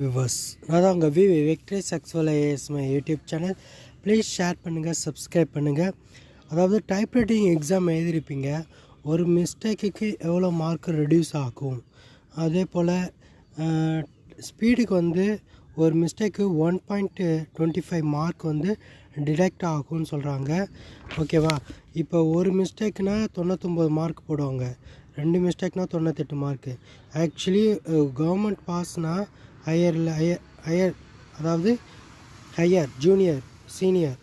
Viewers நான் தான் உங்கள் victory successful IAS my YouTube channel. Please share பண்ணுங்கள், சப்ஸ்கிரைப் பண்ணுங்கள். அதாவது டைப்ரைட்டிங் எக்ஸாம் எழுதியிருப்பீங்க, ஒரு மிஸ்டேக்குக்கு எவ்வளோ மார்க் ரெடியூஸ் ஆகும், அதே போல் ஸ்பீடுக்கு வந்து ஒரு மிஸ்டேக்கு 1.25 மார்க் வந்து டிடெக்ட் ஆகும்னு சொல்கிறாங்க. ஓகேவா? இப்போ ஒரு மிஸ்டேக்குனால் 99 மார்க் போடுவாங்க, 2 மிஸ்டேக்னால் 98 மார்க்கு. ஆக்சுவலி கவர்மெண்ட் பாஸ்னால் ஹையர் அதாவது ஹையர், ஜூனியர், சீனியர்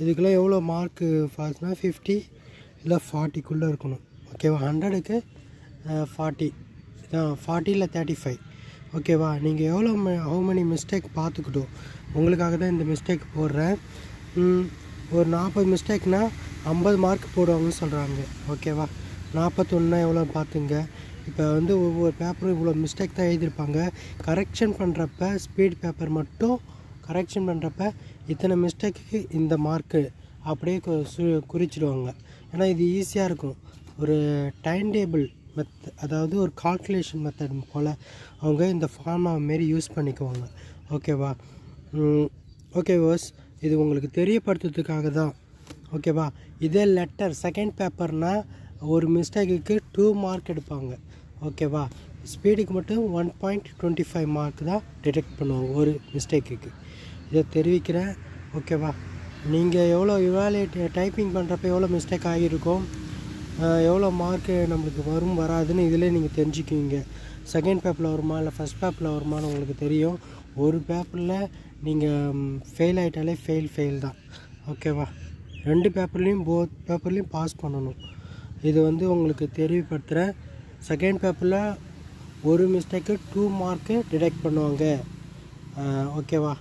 இதுக்கெல்லாம் எவ்வளோ மார்க்கு பாஸ்னால் 50 இல்லை 40க்குள்ளே இருக்கணும். ஓகேவா? 100க்கு 40 தான், 40 இல்லை 35. ஓகேவா? நீங்கள் எவ்வளோ ஹவு மெனி மிஸ்டேக் பார்த்துக்கிட்டோம், உங்களுக்காக தான் இந்த மிஸ்டேக் போடுறேன். ஒரு 40 மிஸ்டேக்னால் 50 மார்க் போடுவாங்கன்னு சொல்கிறாங்க. ஓகேவா? 41 எவ்வளோ பார்த்துங்க. இப்போ வந்து ஒவ்வொரு பேப்பரும் இவ்வளோ மிஸ்டேக் தான் எழுதியிருப்பாங்க. கரெக்ஷன் பண்ணுறப்ப ஸ்பீட் பேப்பர் மட்டும் கரெக்ஷன் பண்ணுறப்ப இத்தனை மிஸ்டேக்கு இந்த மார்க்கு அப்படியே குறிச்சிடுவாங்க. ஏன்னா இது ஈஸியாக இருக்கும். ஒரு டைம் டேபிள் அதாவது ஒரு கால்குலேஷன் மெத்தட் போல் அவங்க இந்த ஃபார்மா மாரி யூஸ் பண்ணிக்குவாங்க. ஓகேவா? ஓகே வாஸ், இது உங்களுக்கு தெரியப்படுத்துறதுக்காக தான். ஓகேவா? இதே லெட்டர் செகண்ட் பேப்பர்னால் ஒரு மிஸ்டேக்குக்கு 2 மார்க் எடுப்பாங்க. ஓகேவா? ஸ்பீடுக்கு மட்டும் 1.25 மார்க் தான் டிடெக்ட் பண்ணுவாங்க ஒரு மிஸ்டேக்குக்கு. இதை தெரிவிக்கிறேன். ஓகேவா? நீங்கள் எவ்வளோ இவாலுவேட் டைப்பிங் பண்ணுறப்ப எவ்வளோ மிஸ்டேக் ஆகியிருக்கும், எவ்வளோ மார்க்கு நம்மளுக்கு வரும் வராதுன்னு இதிலே நீங்கள் தெரிஞ்சுக்குவீங்க. செகண்ட் பேப்பரில் வருமா இல்லை ஃபஸ்ட் பேப்பரில் வருமானு உங்களுக்கு தெரியும். ஒரு பேப்பரில் நீங்கள் ஃபெயில் ஆகிட்டாலே ஃபெயில் தான். ஓகேவா? 2 பேப்பர்லேயும் பேப்பர்லேயும் பாஸ் பண்ணணும். இது வந்து உங்களுக்கு தெரியப்படுத்துகிறேன். செகண்ட் பேப்பரில் ஒரு மிஸ்டேக்கு 2 மார்க்கு டிடெக்ட் பண்ணுவாங்க. ஓகேவா?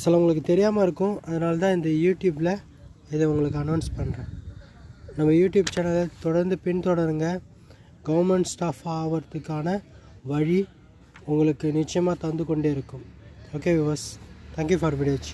சிலவங்களுக்கு தெரியாமல் இருக்கும், அதனால தான் இந்த யூடியூப்பில் இதை உங்களுக்கு அனௌன்ஸ் பண்ணுறேன். நம்ம யூடியூப் சேனலை தொடர்ந்து பின்தொடருங்க. கவர்மெண்ட் ஸ்டாஃப் ஆகிறதுக்கான வழி உங்களுக்கு நிச்சயமாக தந்து கொண்டே இருக்கும். Okay viewers, thank you for வீடியோச்.